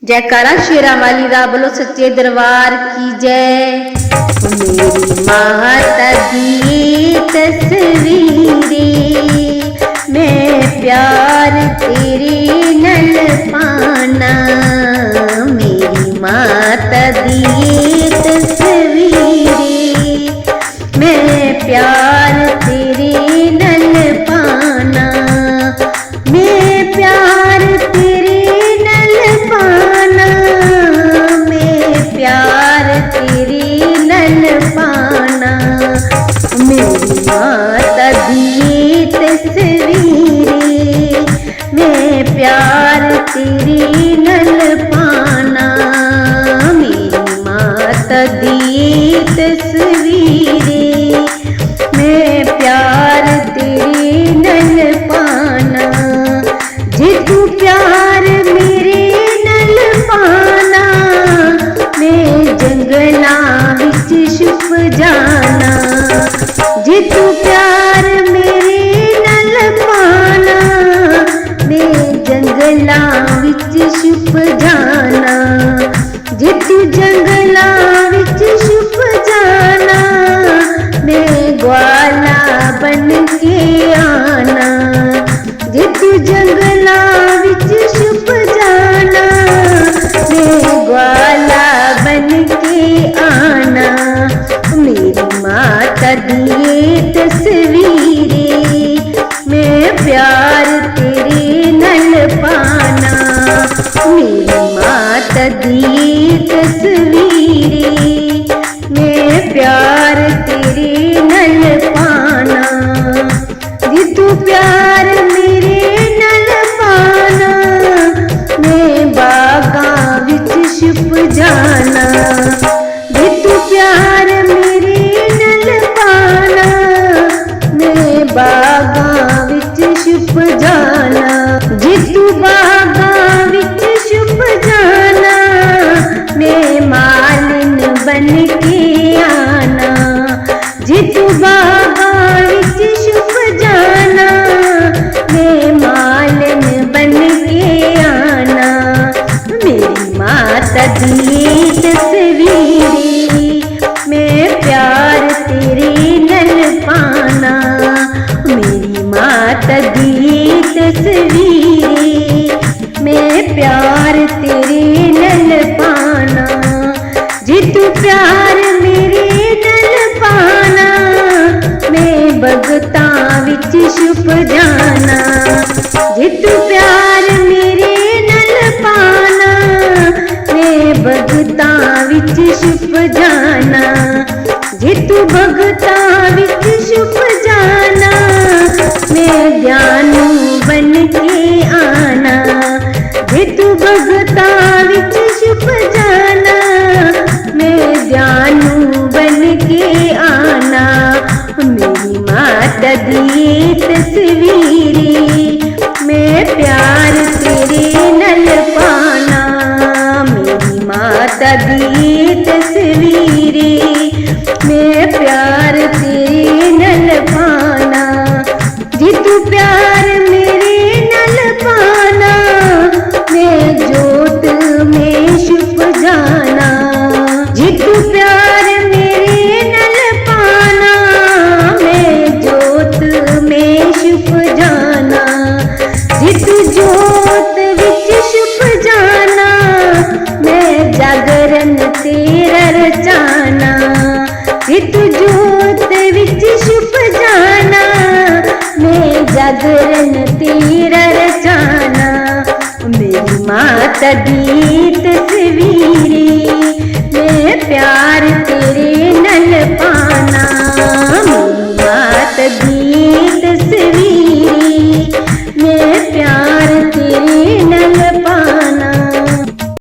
जयकारा शेरा वाली दा बोलो सच्चे दरबार की जय। मेरी माता दी तस्वीरे मैं प्यार तेरे नल पाना। मेरी माता दी तस्वीरे मैं प्यार तेरे नल पाना। मैं प्यार तेरे नल पाना। मैं प्यार तेरे नल पाना। मेरी माता दी तस्वीरे मैं प्यार तेरे नल पाना। मेरी माता दी तस्वीरे मैं प्यार तेरे नल पाना। जे तू प्यार मेरे नल पाना मैं जंगलां विच छुप जाना। जे तू प्यार मेरे नल पाना मैं जंगलां विच छुप जाना। जे तू जंगलां विच छुप जाना मैं ग्वाला बन के आना। जे तू जंगलां विच छुप जाना मैं ग्वाला बन के आना। मेरी माता दी तस्वीरे मैं प्यार तेरे नल पाना। मेरी माता दी तस्वीरे मैं प्यार तेरे नल पाना। जे तू प्यार मेरे नल पाना मैं बागां विच छुप जाना। जे तू प्यार मेरे नल पाना मैं बागां विच छुप जाना। जे तू बागां विच छुप जाना मैं मालिन बन के आना। जे तू बागां विच छुप जाना मैं मालिन बन के आना। मेरी माता दी तस्वीरे मैं प्यार तेरे नल पाना। मेरी माता दी तस्वीरे मैं प्यार तेरे नल पाना। जे तू प्यार मेरे नल पाना मैं भगतां विच छुप जाना। जे तू प्यार मेरे नल पाना मैं भगतां विच छुप जाना। जे तू भगतां विच छुप जाना मैं ध्यानू बन के आना। जे तू भगतां विच छुप जाना मैं ध्यानू बन के आना। मेरी माता दी तस्वीरे मैं प्यार तेरे नल पाना। मेरी माता दी तस्वीरे मैं प्यार तेरे नल पाना। जे तू प्यार मेरे नल पाना मैं जोत में छुप जाना। जे तू प्यार मेरे नल पाना मैं जोत में छुप जाना। जे तू जोत विच छुप जाना मैं जागरण तेरा रचाना। जे तू जोत विच छुप जाना मैं जागरण तेरा रचाना। मेरी माता दी तस्वीरे मैं प्यार तेरे नल पाना।